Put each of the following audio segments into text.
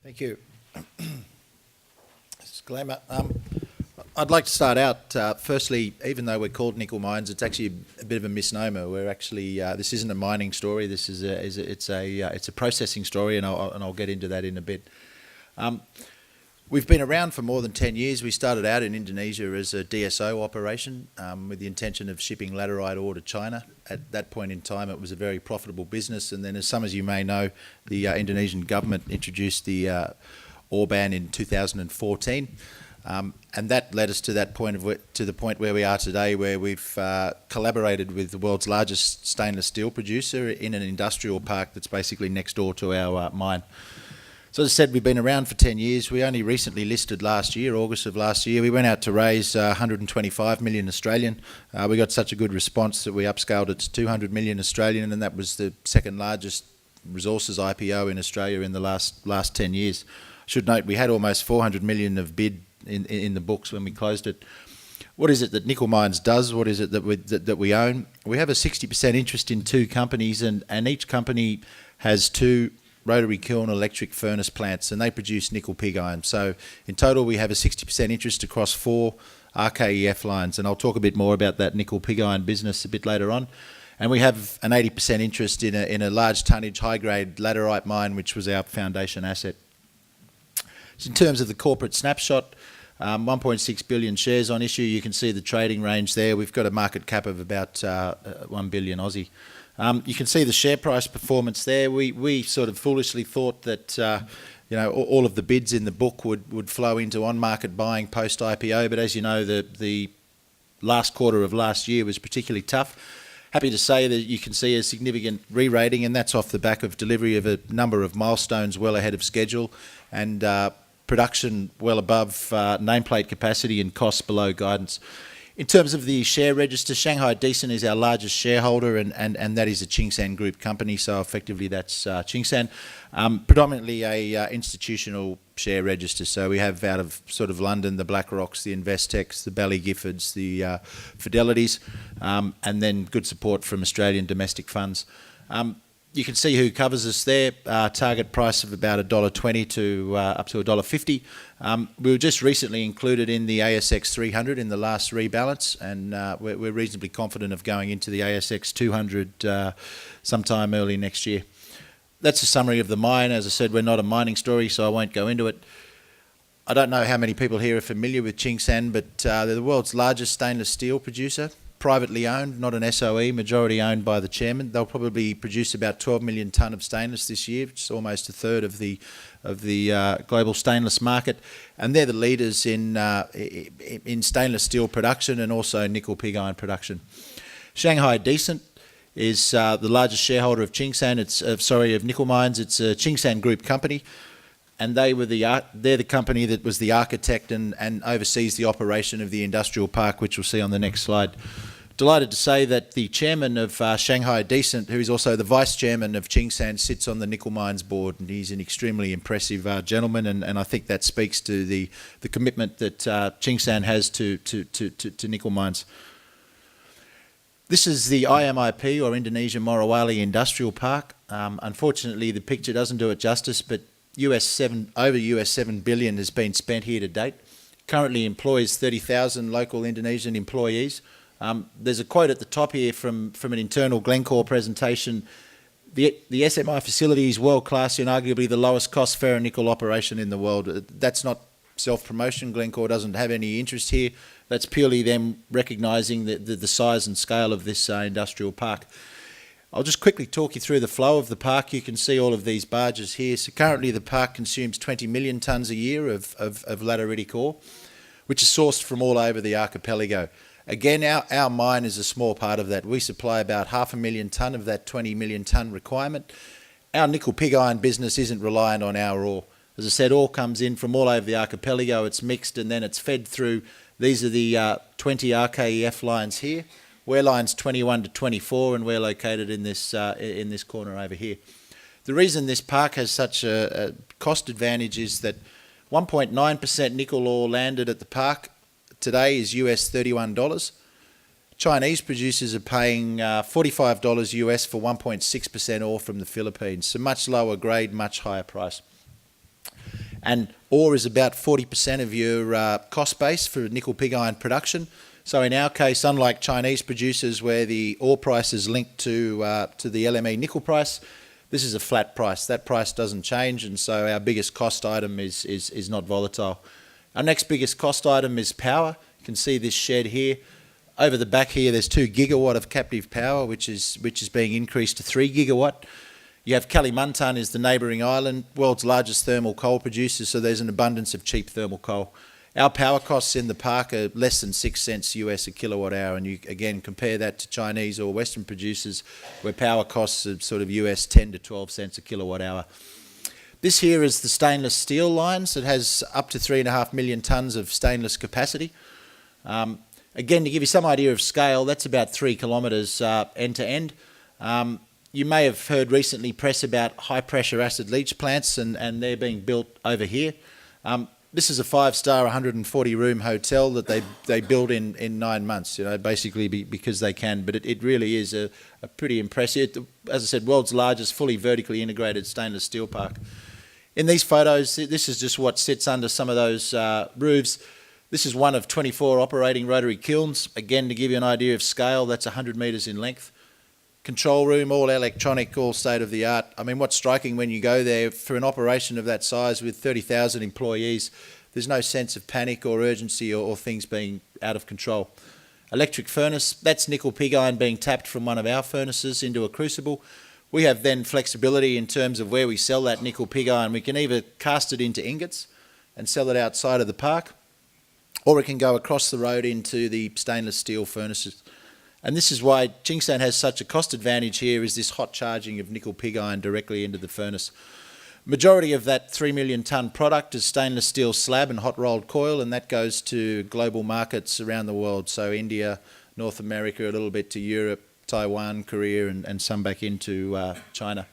Thank you. Disclaimer. I'd like to start out, firstly, even though we're called nickel mines, it's actually a bit of a misnomer. We're actually, this isn't a mining story, this is it's a processing story, and I'll get into that in a bit. We've been around for more than 10 years. We started out in Indonesia as a DSO operation with the intention of shipping laterite ore to China. At that point in time, it was a very profitable business, and then, as some of you may know, the Indonesian government introduced the ore ban in 2014, and that led us to that point to the point where we are today, where we've collaborated with the world's largest stainless steel producer in an industrial park that's basically next door to our mine. So, as I said, we've been around for 10 years. We only recently listed last year, August of last year. We went out to raise 125 million Australian. We got such a good response that we upscaled it to 200 million Australian, and that was the second largest resources IPO in Australia in the last 10 years. I should note we had almost 400 million of bid in the books when we closed it. What is it that Nickel Mines does? What is it that we own? We have a 60% interest in two companies, and each company has two Rotary Kiln Electric Furnace plants, and they produce nickel pig iron. So in total we have a 60% interest across 4 RKEF lines, and I'll talk a bit more about that nickel pig iron business a bit later on. And we have an 80% interest in a large tonnage high-grade laterite mine, which was our foundation asset. So in terms of the corporate snapshot, 1.6 billion shares on issue. You can see the trading range there. We've got a market cap of about 1 billion Aussie. You can see the share price performance there. We sort of foolishly thought that all of the bids in the book would flow into on-market buying post-IPO, but as you know, the last quarter of last year was particularly tough. Happy to say that you can see a significant re-rating, and that's off the back of delivery of a number of milestones well ahead of schedule, and production well above nameplate capacity and costs below guidance. In terms of the share register, Shanghai Decent is our largest shareholder, and that is a Tsingshan Group company, so effectively that's Tsingshan. Predominantly a institutional share register, so we have out of sort of London the BlackRocks, the Investex, the Bally-Giffords, the Fidelities, and then good support from Australian domestic funds. You can see who covers us there. Target price of about $1.20 to up to $1.50. We were just recently included in the ASX 300 in the last rebalance, and we're reasonably confident of going into the ASX 200 sometime early next year. That's a summary of the mine. As I said, we're not a mining story, so I won't go into it. I don't know how many people here are familiar with Tsingshan, but they're the world's largest stainless steel producer. Privately owned, not an SOE, majority owned by the chairman. They'll probably produce about 12 million tonne of stainless this year, which is almost a third of the global stainless market, and they're the leaders in stainless steel production and also nickel pig iron production. Shanghai Decent is the largest shareholder of Tsingshan. Of Nickel Mines. It's a Tsingshan Group company, and they're the company that was the architect and oversees the operation of the industrial park, which we'll see on the next slide. Delighted to say that the chairman of Shanghai Decent, who is also the vice chairman of Tsingshan, sits on the Nickel Mines board, and he's an extremely impressive gentleman, and I think that speaks to the commitment that Tsingshan has to nickel mines. This is the IMIP, or Indonesia Morowali Industrial Park. Unfortunately, the picture doesn't do it justice, but over $7 billion has been spent here to date. Currently employs 30,000 local Indonesian employees. There's a quote at the top here from an internal Glencore presentation. The SMI facility is world-class and arguably the lowest cost ferronickel operation in the world. That's not self-promotion. Glencore doesn't have any interest here. That's purely them recognising the size and scale of this industrial park. I'll just quickly talk you through the flow of the park. You can see all of these barges here. So currently the park consumes 20 million tonnes a year of lateritic ore, which is sourced from all over the archipelago. Again, our mine is a small part of that. We supply about 500,000 tonne of that 20 million tonne requirement. Our nickel pig iron business isn't reliant on our ore. As I said, ore comes in from all over the archipelago, it's mixed, and then it's fed through. These are the 20 RKEF lines here. We're lines 21 to 24, and we're located in this corner over here. The reason this park has such a cost advantage is that 1.9% nickel ore landed at the park today is US $31. Chinese producers are paying $45 US for 1.6% ore from the Philippines, so much lower grade, much higher price. And ore is about 40% of your cost base for nickel pig iron production. So in our case, unlike Chinese producers where the ore price is linked to the LME nickel price, this is a flat price. That price doesn't change, and so our biggest cost item is not volatile. Our next biggest cost item is power. You can see this shed here. Over the back here, there's 2 gigawatt of captive power, which is being increased to 3 gigawatt. You have Kalimantan is the neighbouring island, world's largest thermal coal producer, so there's an abundance of cheap thermal coal. Our power costs in the park are less than 6 cents US a kilowatt hour, and you again compare that to Chinese or Western producers where power costs are sort of US 10 to 12 cents a kilowatt hour. This here is the stainless steel lines. It has up to 3.5 million tonnes of stainless capacity. Again, to give you some idea of scale, that's about 3 kilometres end to end. You may have heard recently press about high pressure acid leach plants, and they're being built over here. This is a 5-star 140 room hotel that they build in 9 months, basically because they can, but it really is a pretty impressive, as I said, world's largest fully vertically integrated stainless steel park. In these photos, this is just what sits under some of those roofs. This is one of 24 operating rotary kilns. Again, to give you an idea of scale, that's 100 metres in length. Control room, all electronic, all state-of-the-art. I mean, what's striking when you go there, for an operation of that size with 30,000 employees, there's no sense of panic or urgency or things being out of control. Electric furnace, that's nickel pig iron being tapped from one of our furnaces into a crucible. We have then flexibility in terms of where we sell that nickel pig iron. We can either cast it into ingots and sell it outside of the park, or it can go across the road into the stainless steel furnaces. And this is why Tsingshan has such a cost advantage here, is this hot charging of nickel pig iron directly into the furnace. Majority of that 3 million tonne product is stainless steel slab and hot rolled coil, and that goes to global markets around the world. So India, North America, a little bit to Europe, Taiwan, Korea, and some back into China.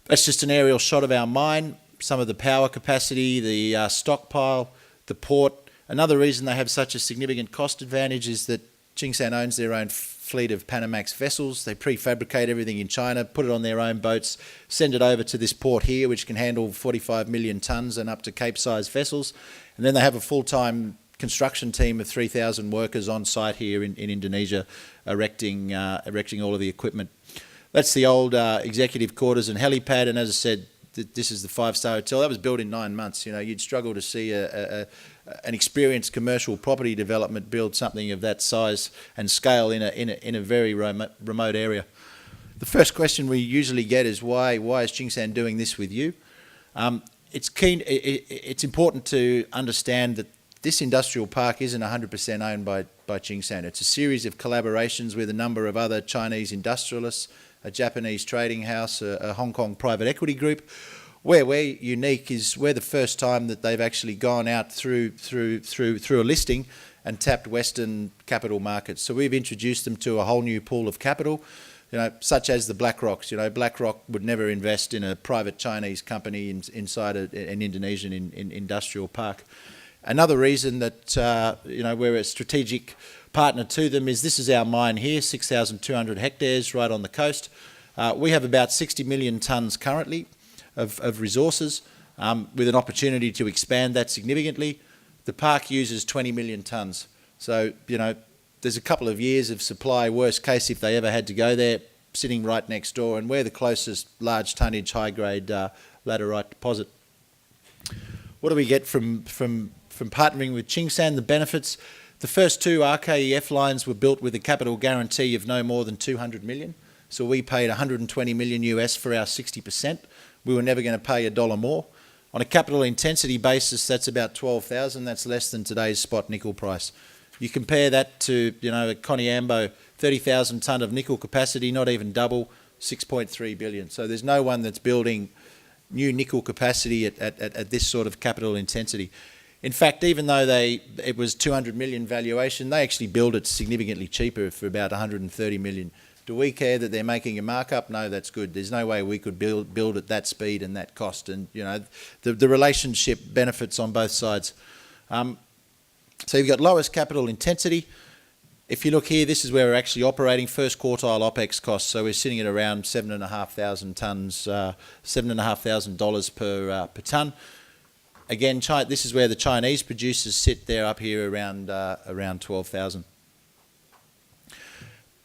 That's just an aerial shot of our mine, some of the power capacity, the stockpile, the port. Another reason they have such a significant cost advantage is that Tsingshan owns their own fleet of Panamax vessels. They prefabricate everything in China, put it on their own boats, send it over to this port here, which can handle 45 million tonnes and up to Cape-sized vessels. And then they have a full-time construction team of 3,000 workers on site here in Indonesia, erecting all of the equipment. That's the old executive quarters and helipad, and as I said, this is the 5-star hotel. That was built in 9 months. You'd struggle to see an experienced commercial property development build something of that size and scale in a very remote area. The first question we usually get is why is Tsingshan doing this with you? It's important to understand that this industrial park isn't 100% owned by Tsingshan. It's a series of collaborations with a number of other Chinese industrialists, a Japanese trading house, a Hong Kong private equity group. Where we're unique is we're the first time that they've actually gone out through a listing and tapped Western capital markets. So we've introduced them to a whole new pool of capital, such as the BlackRocks. BlackRock would never invest in a private Chinese company inside an Indonesian industrial park. Another reason that we're a strategic partner to them is this is our mine here, 6,200 hectares right on the coast. We have about 60 million tonnes currently of resources, with an opportunity to expand that significantly. The park uses 20 million tonnes. So, there's a couple of years of supply, worst case if they ever had to go there, sitting right next door, and we're the closest large tonnage, high-grade laterite deposit. What do we get from partnering with Tsingshan? The benefits. The first 2 RKEF lines were built with a capital guarantee of no more than 200 million. So we paid 120 million US for our 60%. We were never going to pay $1 more. On a capital intensity basis, that's about 12,000. That's less than today's spot nickel price. You compare that to, a Koniambo, 30,000 tonne of nickel capacity, not even double, 6.3 billion. So there's no one that's building new nickel capacity at this sort of capital intensity. In fact, even though it was 200 million valuation, they actually build it significantly cheaper for about 130 million. Do we care that they're making a markup? No, that's good. There's no way we could build at that speed and that cost. And, the relationship benefits on both sides. So you've got lowest capital intensity. If you look here, this is where we're actually operating first quartile OPEX costs. So we're sitting at around 7,500 tonnes, $7,500 per tonne. Again, this is where the Chinese producers sit. They're up here around 12,000.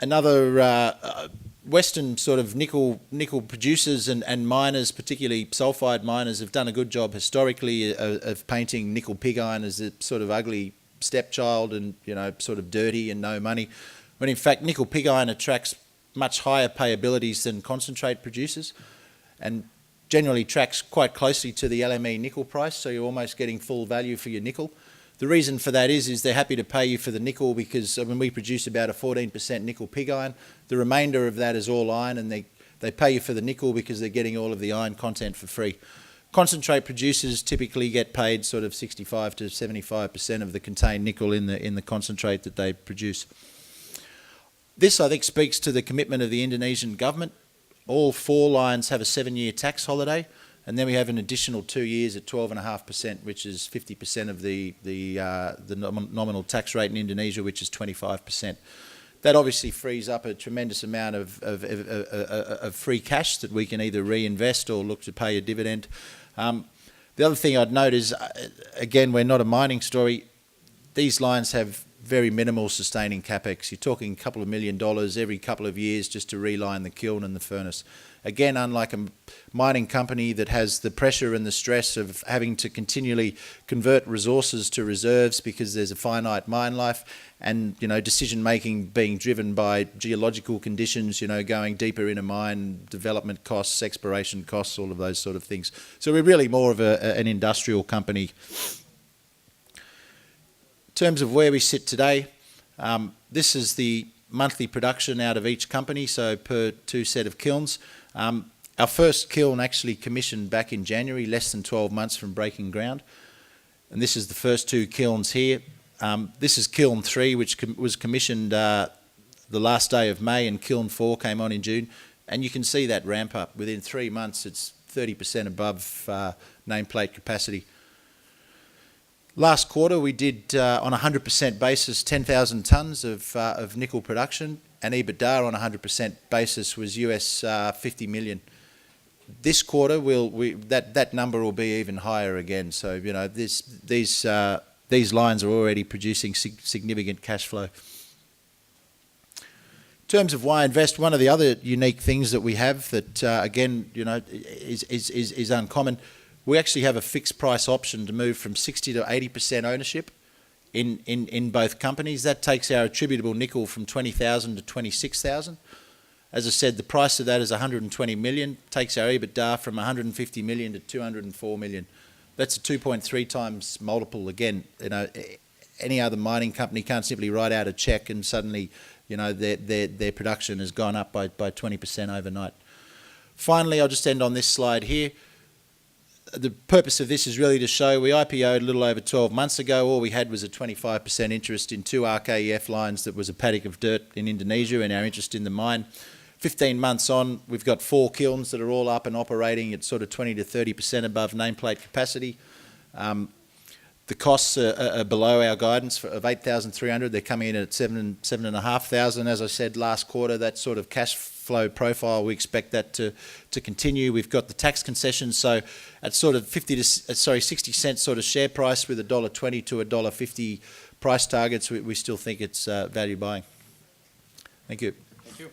Another Western sort of nickel producers and miners, particularly sulfide miners, have done a good job historically of painting nickel pig iron as a sort of ugly stepchild and, you know, sort of dirty and no money, when in fact nickel pig iron attracts much higher payabilities than concentrate producers and generally tracks quite closely to the LME nickel price, so you're almost getting full value for your nickel. The reason for that is they're happy to pay you for the nickel because when we produce about a 14% nickel pig iron, the remainder of that is all iron, and they pay you for the nickel because they're getting all of the iron content for free. Concentrate producers typically get paid sort of 65 to 75% of the contained nickel in the concentrate that they produce. This, I think, speaks to the commitment of the Indonesian government. All 4 lines have a 7-year tax holiday, and then we have an additional 2 years at 12.5%, which is 50% of the nominal tax rate in Indonesia, which is 25%. That obviously frees up a tremendous amount of free cash that we can either reinvest or look to pay a dividend. The other thing I'd note is, again, we're not a mining story. These lines have very minimal sustaining capex. You're talking a couple of $1 million every couple of years just to reline the kiln and the furnace. Again, unlike a mining company that has the pressure and the stress of having to continually convert resources to reserves because there's a finite mine life, and, you know, decision making being driven by geological conditions, you know, going deeper in a mine, development costs, exploration costs, all of those sort of things. So we're really more of an industrial company. In terms of where we sit today, this is the monthly production out of each company, so per 2 set of kilns. Our first kiln actually commissioned back in January, less than 12 months from breaking ground. And this is the first 2 kilns here. This is kiln 3, which was commissioned the last day of May, and kiln 4 came on in June. And you can see that ramp up. Within 3 months, it's 30% above nameplate capacity. Last quarter, we did, on a 100% basis, 10,000 tonnes of nickel production, and EBITDA on a 100% basis was US 50 million. This quarter, that number will be even higher again. So, you know, these lines are already producing significant cash flow. In terms of why invest, one of the other unique things that we have that, again, you know, is uncommon. We actually have a fixed price option to move from 60 to 80% ownership in both companies. That takes our attributable nickel from 20,000 to 26,000. As I said, the price of that is 120 million, takes our EBITDA from 150 million to 204 million. That's a 2.3 times multiple. Again, you know, any other mining company can't simply write out a check and suddenly, you know, their production has gone up by 20% overnight. Finally, I'll just end on this slide here. The purpose of this is really to show we IPO'd a little over 12 months ago. All we had was a 25% interest in 2 RKEF lines that was a paddock of dirt in Indonesia, and our interest in the mine. 15 months on, we've got 4 kilns that are all up and operating at sort of 20 to 30% above nameplate capacity. The costs are below our guidance of 8,300. They're coming in at 7,500. As I said last quarter, that sort of cash flow profile, we expect that to continue. We've got the tax concessions, so at sort of 60 cents sort of share price with $1.20 to $1.50 price targets, we still think it's value buying. Thank you. Thank you.